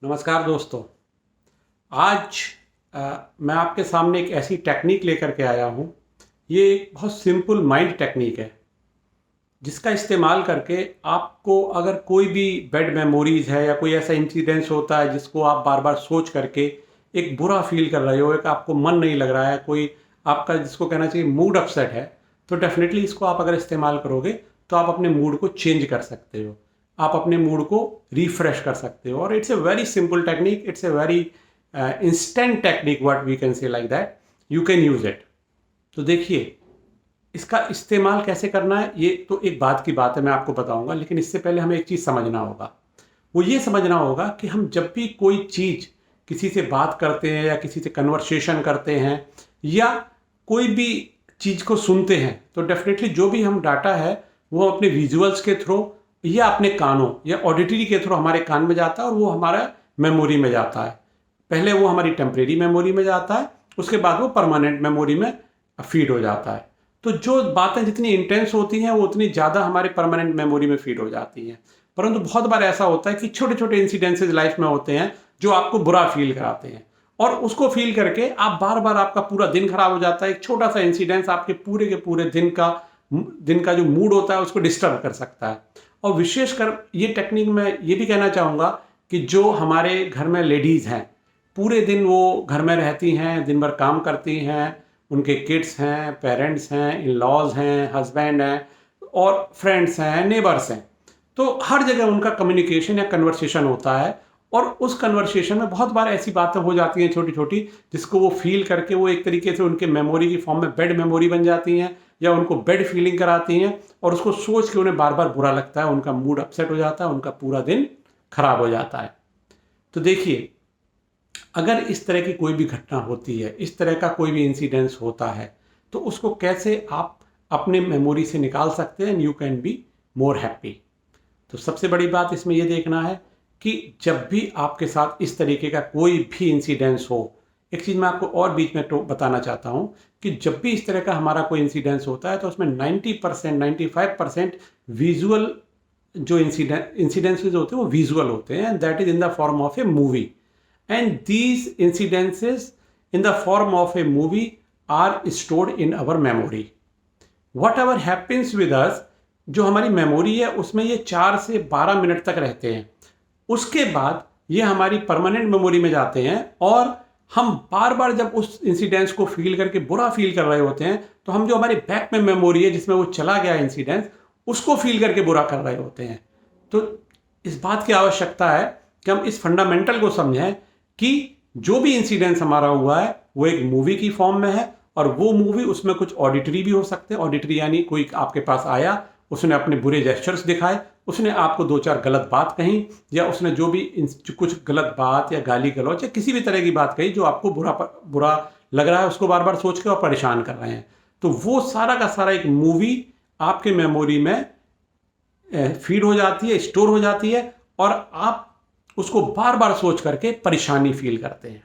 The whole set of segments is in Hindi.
नमस्कार दोस्तों। आज मैं आपके सामने एक ऐसी टेक्निक लेकर के आया हूँ। ये एक बहुत सिंपल माइंड टेक्निक है जिसका इस्तेमाल करके आपको अगर कोई भी बैड मेमोरीज है या कोई ऐसा इंसिडेंस होता है जिसको आप बार बार सोच करके एक बुरा फील कर रहे हो, एक आपको मन नहीं लग रहा है, कोई आपका जिसको कहना चाहिए मूड अपसेट है, तो डेफिनेटली इसको आप अगर इस्तेमाल करोगे तो आप अपने मूड को चेंज कर सकते हो, आप अपने मूड को रिफ्रेश कर सकते हो। और it's a very simple technique, it's a very instant technique, what we can say like that, you can use it. तो देखिए, इसका इस्तेमाल कैसे करना है ये तो एक बात की बात है, मैं आपको बताऊंगा। लेकिन इससे पहले हमें एक चीज़ समझना होगा। वो ये समझना होगा कि हम जब भी कोई चीज़ किसी से बात करते हैं या किसी से कन्वर्सेशन करते हैं या कोई भी चीज़ को सुनते हैं, तो डेफिनेटली जो भी हम डाटा है वो अपने विजुअल्स के थ्रू या अपने कानों या ऑडिटरी के थ्रू हमारे कान में जाता है और वो हमारा मेमोरी में जाता है। पहले वो हमारी टेम्परेरी मेमोरी में जाता है, उसके बाद वो परमानेंट मेमोरी में फीड हो जाता है। तो जो बातें जितनी इंटेंस होती हैं वो उतनी ज़्यादा हमारे परमानेंट मेमोरी में फीड हो जाती हैं। परंतु बहुत बार ऐसा होता है कि छोटे छोटे इंसिडेंसेस लाइफ में होते हैं जो आपको बुरा फील कराते हैं, और उसको फील करके आप बार बार आपका पूरा दिन खराब हो जाता है। एक छोटा सा इंसिडेंस आपके पूरे के पूरे दिन का जो मूड होता है उसको डिस्टर्ब कर सकता है। और विशेषकर ये टेक्निक में ये भी कहना चाहूँगा कि जो हमारे घर में लेडीज़ हैं, पूरे दिन वो घर में रहती हैं, दिन भर काम करती हैं, उनके किड्स हैं, पेरेंट्स हैं, इन लॉज हैं, हस्बैंड हैं और फ्रेंड्स हैं, नेबर्स हैं, तो हर जगह उनका कम्युनिकेशन या कन्वर्सेशन होता है। और उस कन्वर्सेशन में बहुत बार ऐसी बातें हो जाती हैं छोटी छोटी, जिसको वो फील करके वो एक तरीके से उनके मेमोरी की फॉर्म में बेड मेमोरी बन जाती हैं या उनको बेड फीलिंग कराती हैं, और उसको सोच के उन्हें बार बार बुरा लगता है, उनका मूड अपसेट हो जाता है, उनका पूरा दिन खराब हो जाता है। तो देखिए, अगर इस तरह की कोई भी घटना होती है, इस तरह का कोई भी इंसिडेंस होता है, तो उसको कैसे आप अपने मेमोरी से निकाल सकते हैं and you can be more happy. तो सबसे बड़ी बात इसमें यह देखना है कि जब भी आपके साथ इस तरीके का कोई भी इंसिडेंस हो, एक चीज़ मैं आपको और बीच में तो बताना चाहता हूँ कि जब भी इस तरह का हमारा कोई इंसिडेंस होता है तो उसमें 90% 95% विजुअल जो इंसिडेंसेस होते हैं वो विजुअल होते हैं, and that is in the form of A movie. And these incidences in the form of a movie are stored in our memory. Whatever happens with us, जो हमारी मेमोरी है उसमें ये 4 से 12 मिनट तक रहते हैं। उसके बाद ये हमारी परमानेंट मेमोरी में जाते हैं, और हम बार बार जब उस इंसिडेंस को फील करके बुरा फील कर रहे होते हैं तो हम जो हमारी बैक में मेमोरी है जिसमें वो चला गया इंसिडेंस, उसको फील करके बुरा कर रहे होते हैं। तो इस बात की आवश्यकता है कि हम इस फंडामेंटल को समझें कि जो भी इंसिडेंस हमारा हुआ है वो एक मूवी की फॉर्म में है, और वो मूवी, उसमें कुछ ऑडिटरी भी हो सकते हैं। ऑडिटरी यानी कोई आपके पास आया, उसने अपने बुरे जेस्चर्स दिखाए, उसने आपको 2-4 गलत बात कही, या उसने जो भी कुछ गलत बात या गाली गलौज या किसी भी तरह की बात कही जो आपको बुरा लग रहा है, उसको बार बार सोच के और परेशान कर रहे हैं। तो वो सारा का सारा एक मूवी आपके मेमोरी में फीड हो जाती है, स्टोर हो जाती है, और आप उसको बार बार सोच करके परेशानी फील करते हैं।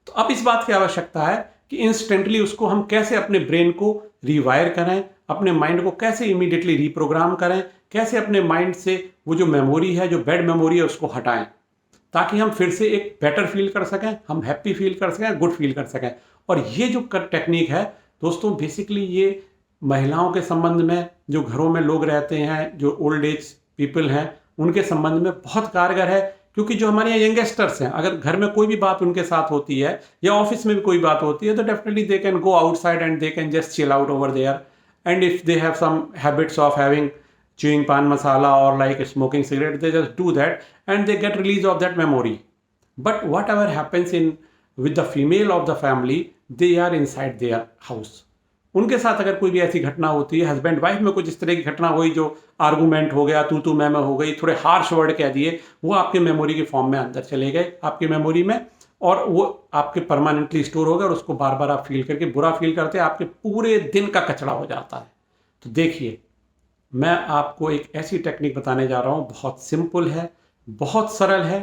तो अब इस बात की आवश्यकता है कि इंस्टेंटली उसको हम कैसे अपने ब्रेन को रिवायर करें, अपने माइंड को कैसे इमीडिएटली रीप्रोग्राम करें, कैसे अपने माइंड से वो जो मेमोरी है, जो बैड मेमोरी है, उसको हटाएं, ताकि हम फिर से एक बेटर फील कर सकें, हम हैप्पी फील कर सकें, गुड फील कर सकें। और ये जो टेक्निक है दोस्तों, बेसिकली ये महिलाओं के संबंध में, जो घरों में लोग रहते हैं, जो ओल्ड एज पीपल हैं, उनके संबंध में बहुत कारगर है। क्योंकि जो हमारे यहाँ यंगस्टर्स हैं, अगर घर में कोई भी बात उनके साथ होती है या ऑफिस में भी कोई बात होती है, तो definitely they can go outside and they can just chill out over there, and if they have some habits of having chewing pan masala or like smoking cigarette, they just do that and they get release of that memory. But whatever happens in with the female of the family, they are inside their house. उनके साथ अगर कोई भी ऐसी घटना होती है, हस्बैंड वाइफ में कुछ इस तरह की घटना हुई, जो आर्गूमेंट हो गया, तू मैं हो गई, थोड़े हार्श वर्ड कह दिए, वो आपके मेमोरी के फॉर्म में अंदर चले गए आपकी मेमोरी में, और वो आपके परमानेंटली स्टोर हो गए, और उसको बार बार आप फील करके बुरा फील करते हैं, आपके पूरे दिन का कचरा हो जाता है। तो देखिए, मैं आपको एक ऐसी टेक्निक बताने जा रहा हूँ, बहुत सिंपल है, बहुत सरल है,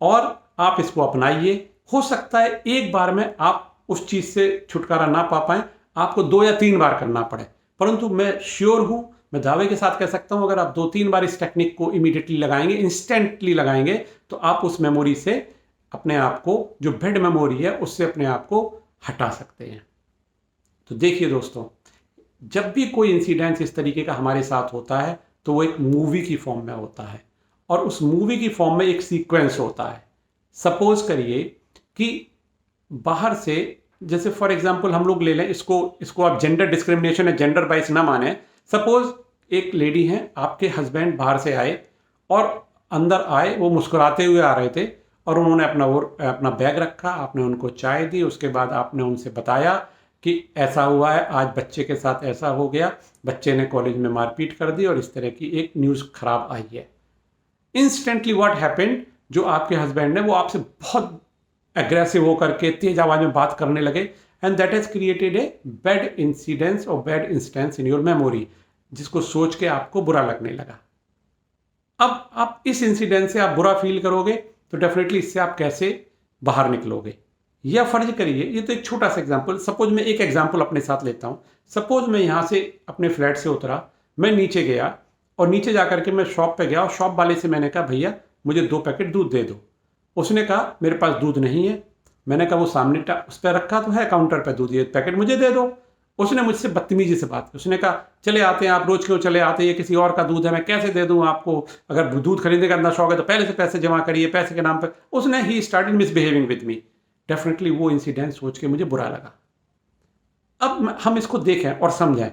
और आप इसको अपनाइए। हो सकता है एक बार में आप उस चीज़ से छुटकारा ना पा पाएँ, आपको 2 या 3 बार करना पड़े, परंतु मैं श्योर हूँ, मैं दावे के साथ कह सकता हूँ, अगर आप 2-3 बार इस टेक्निक को इमीडिएटली लगाएंगे, इंस्टेंटली लगाएंगे, तो आप उस मेमोरी से अपने आप को, जो बेड मेमोरी है उससे अपने आप को हटा सकते हैं। तो देखिए दोस्तों, जब भी कोई इंसिडेंस इस तरीके का हमारे साथ होता है तो वो एक मूवी की फॉर्म में होता है, और उस मूवी की फॉर्म में एक सीक्वेंस होता है। सपोज करिए कि बाहर से, जैसे फॉर एग्जांपल हम लोग ले लें, इसको आप जेंडर डिस्क्रिमिनेशन या जेंडर बाइस ना माने। सपोज एक लेडी हैं, आपके हस्बैंड बाहर से आए और अंदर आए, वो मुस्कुराते हुए आ रहे थे और उन्होंने अपना बैग रखा, आपने उनको चाय दी, उसके बाद आपने उनसे बताया कि ऐसा हुआ है, आज बच्चे के साथ ऐसा हो गया, बच्चे ने कॉलेज में मारपीट कर दी और इस तरह की एक न्यूज़ खराब आई है। इंस्टेंटली व्हाट हैपेंड, जो आपके हस्बैंड ने वो आपसे बहुत एग्रेसिव होकर के तेज आवाज में बात करने लगे, and that has created a bad incidence और bad instance in your memory, जिसको सोच के आपको बुरा लगने लगा। अब आप इस इंसिडेंट से आप बुरा फील करोगे तो डेफिनेटली इससे आप कैसे बाहर निकलोगे। या फर्ज करिए, ये तो एक छोटा सा एग्जांपल, सपोज मैं एक एग्जांपल अपने साथ लेता हूँ। सपोज मैं यहाँ से अपने फ्लैट से उतरा, मैं नीचे गया और नीचे जाकर के मैं शॉप पे गया और शॉप वाले से मैंने कहा भैया मुझे 2 पैकेट दूध दे दो। उसने कहा मेरे पास दूध नहीं है। मैंने कहा वो सामने उस पर रखा तो है काउंटर पर दूध, ये पैकेट मुझे दे दो। उसने मुझसे बदतमीजी से बात की, उसने कहा चले आते हैं आप, रोज क्यों चले आते हैं, ये किसी और का दूध है, मैं कैसे दे दूं आपको, अगर दूध खरीदने का इतना शौक है तो पहले से पैसे जमा करिए, पैसे के नाम पर। उसने he started misbehaving with me. Definitely वो इंसिडेंट सोच के मुझे बुरा लगा। अब हम इसको देखें और समझें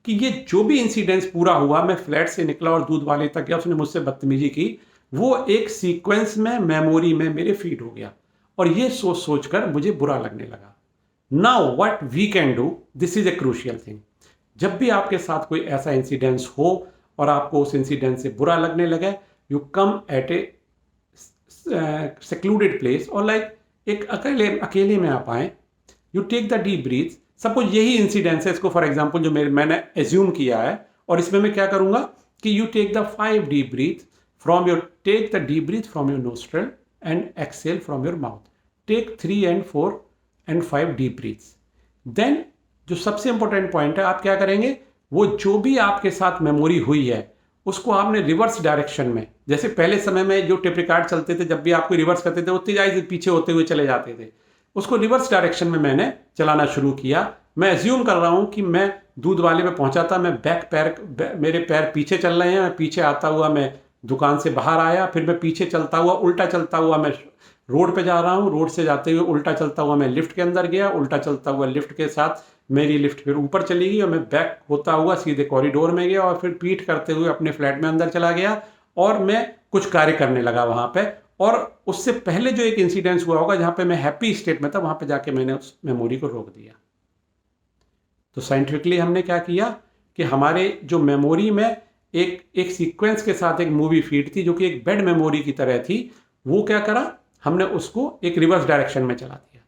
कि ये जो भी इंसिडेंस पूरा हुआ, मैं फ्लैट से निकला और दूध वाले तक गया, उसने मुझसे बदतमीजी की, वो एक सीक्वेंस में मेमोरी में मेरे फीड हो गया और ये सोच सोच कर मुझे बुरा लगने लगा। Now what we can do, this is a crucial thing. जब भी आपके साथ कोई ऐसा इंसिडेंस हो और आपको उस इंसिडेंट से बुरा लगने लगे, you come at a secluded place, और लाइक एक अकेले में आप आए, you take the deep breath. Suppose यही इंसिडेंस है, इसको फॉर एग्जाम्पल जो मैंने एज्यूम किया है, और इसमें मैं क्या करूंगा कि you take the 5 deep breath from your, take the deep breath from your nostril and exhale from your mouth. Take 3 and 4 and 5 deep breaths. Then जो सबसे इंपॉर्टेंट पॉइंट है, आप क्या करेंगे, वो जो भी आपके साथ मेमोरी हुई है उसको आपने रिवर्स डायरेक्शन में, जैसे पहले समय में जो टेप रिकॉर्ड चलते थे, जब भी आपको रिवर्स करते थे वो तेजाई से पीछे होते हुए चले जाते थे, उसको रिवर्स डायरेक्शन में मैंने चलाना शुरू किया। मैं एज्यूम कर रहा हूँ कि मैं दूध वाले में पहुंचा था, मैं मेरे पैर पीछे चल रहे हैं, मैं पीछे आता हुआ मैं दुकान से बाहर आया, फिर मैं पीछे चलता हुआ, उल्टा चलता हुआ मैं रोड पे जा रहा हूँ, रोड से जाते हुए उल्टा चलता हुआ मैं लिफ्ट के अंदर गया, उल्टा चलता हुआ लिफ्ट के साथ मेरी लिफ्ट फिर ऊपर चली गई और मैं बैक होता हुआ सीधे कॉरिडोर में गया और फिर पीठ करते हुए अपने फ्लैट में अंदर चला गया और मैं कुछ कार्य करने लगा वहाँ पे। और उससे पहले जो एक इंसिडेंस हुआ होगा जहाँ पे मैं हैप्पी स्टेट में था, वहाँ पे जाके मैंने उस मेमोरी को रोक दिया। तो साइंटिफिकली हमने क्या किया कि हमारे जो मेमोरी में एक सीक्वेंस के साथ एक मूवी फीड थी जो कि एक बेड मेमोरी की तरह थी, वो क्या करा, हमने उसको एक रिवर्स डायरेक्शन में चला दिया।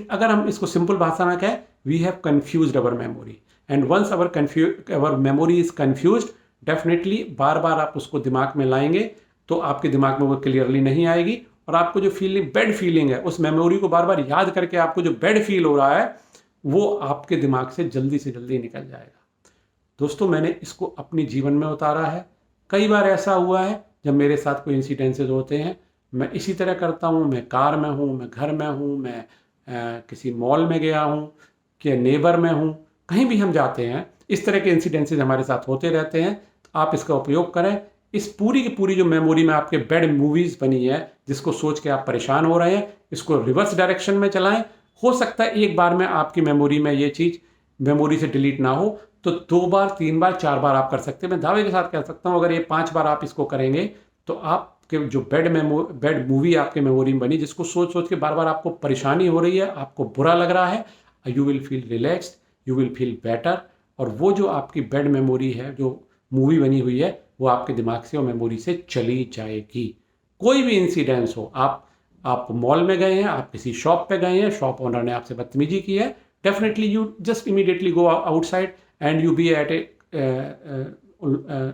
अगर हम इसको सिंपल भाषा में कहें, we have confused our memory, and once our memory is confused, definitely बार बार आप उसको दिमाग में लाएंगे तो आपके दिमाग में वो क्लियरली नहीं आएगी, और आपको जो बेड फीलिंग है, उस मेमोरी को बार बार याद करके आपको जो बेड फील हो रहा है वो आपके दिमाग से जल्दी निकल जाएगा। दोस्तों, मैंने इसको अपने जीवन में उतारा है। कई बार ऐसा हुआ है जब मेरे साथ कोई इंसिडेंसेस होते हैं, मैं इसी तरह करता हूँ, मैं कार में हूँ, मैं घर में हूँ, मैं किसी मॉल में गया हूँ, कि नेबर में हूँ, कहीं भी हम जाते हैं, इस तरह के इंसिडेंसेस हमारे साथ होते रहते हैं। तो आप इसका उपयोग करें। इस पूरी की पूरी जो मेमोरी में आपके बेड मूवीज़ बनी है, जिसको सोच के आप परेशान हो रहे हैं, इसको रिवर्स डायरेक्शन में चलाएं। हो सकता है एक बार में आपकी मेमोरी में ये चीज़ मेमोरी से डिलीट ना हो, तो 2 बार, 3 बार, 4 बार आप कर सकते हैं। मैं दावे के साथ कह सकता हूँ अगर ये 5 बार आप इसको करेंगे तो आपके जो बेड मूवी आपके मेमोरी में बनी, जिसको सोच सोच के बार बार आपको परेशानी हो रही है, आपको बुरा लग रहा है, you will feel relaxed, you will feel better, और वो जो आपकी बेड मेमोरी है, जो मूवी बनी हुई है, वो आपके दिमाग से और मेमोरी से चली जाएगी। कोई भी इंसिडेंस हो, आप मॉल में गए हैं, आप किसी शॉप पे गए हैं, शॉप ओनर ने आपसे बदतमीजी की है, definitely you just immediately go outside and you be at a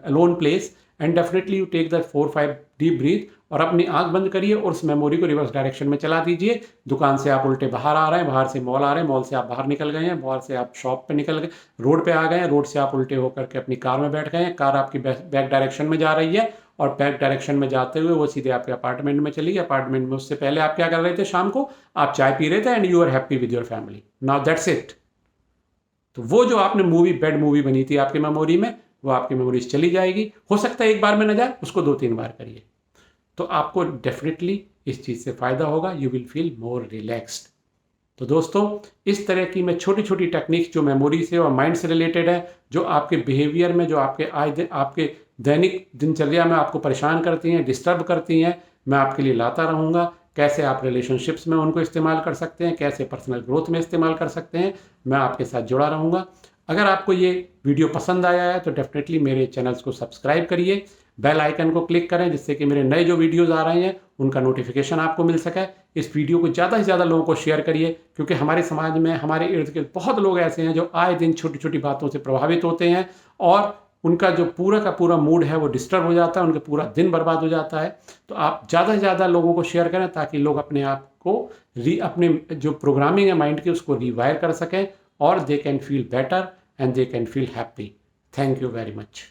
alone place, and definitely you take the 4-5 deep breath और अपनी आंख बंद करिए और उस मेमोरी को रिवर्स डायरेक्शन में चला दीजिए। दुकान से आप उल्टे बाहर आ रहे हैं, बाहर से मॉल आ रहे हैं, मॉल से आप बाहर निकल गए हैं, बाहर से आप शॉप पे निकल गए, रोड पे आ गए हैं, रोड से आप उल्टे होकर के अपनी कार में बैठ गए हैं, कार आपकी बैक डायरेक्शन में जा रही है और बैक डायरेक्शन में जाते हुए वो सीधे आपके अपार्टमेंट में चली गई। अपार्टमेंट में उससे पहले आप क्या कर रहे थे, शाम को आप चाय पी रहे थे and you are happy with your family. Now that's it. तो वो जो आपने मूवी, बेड मूवी बनी थी आपकी मेमोरी में, वो आपकी मेमोरीज चली जाएगी। हो सकता है एक बार में न जाए, उसको 2-3 बार करिए, तो आपको डेफिनेटली इस चीज़ से फ़ायदा होगा। You will feel more relaxed. तो दोस्तों, इस तरह की मैं छोटी छोटी टेक्निक्स जो मेमोरी से और माइंड से रिलेटेड है, जो आपके बिहेवियर में, जो आपके आपके दैनिक दिनचर्या में आपको परेशान करती हैं, डिस्टर्ब करती हैं, मैं आपके लिए लाता रहूँगा। कैसे आप रिलेशनशिप्स में उनको इस्तेमाल कर सकते हैं, कैसे पर्सनल ग्रोथ में इस्तेमाल कर सकते हैं, मैं आपके साथ जुड़ा रहूँगा। अगर आपको ये वीडियो पसंद आया है तो डेफिनेटली मेरे चैनल्स को सब्सक्राइब करिए, बेल आइकन को क्लिक करें, जिससे कि मेरे नए जो वीडियोज़ आ रहे हैं उनका नोटिफिकेशन आपको मिल सके। इस वीडियो को ज़्यादा से ज़्यादा लोगों को शेयर करिए, क्योंकि हमारे समाज में, हमारे इर्द गिर्द बहुत लोग ऐसे हैं जो आए दिन छोटी छोटी बातों से प्रभावित होते हैं और उनका जो पूरा का पूरा मूड है वो डिस्टर्ब हो जाता है, उनका पूरा दिन बर्बाद हो जाता है। तो आप ज़्यादा से ज़्यादा लोगों को शेयर करें, ताकि लोग अपने आप को अपने जो प्रोग्रामिंग है माइंड की, उसको रिवायर कर सकें और they can feel better and they can feel happy. Thank you very much.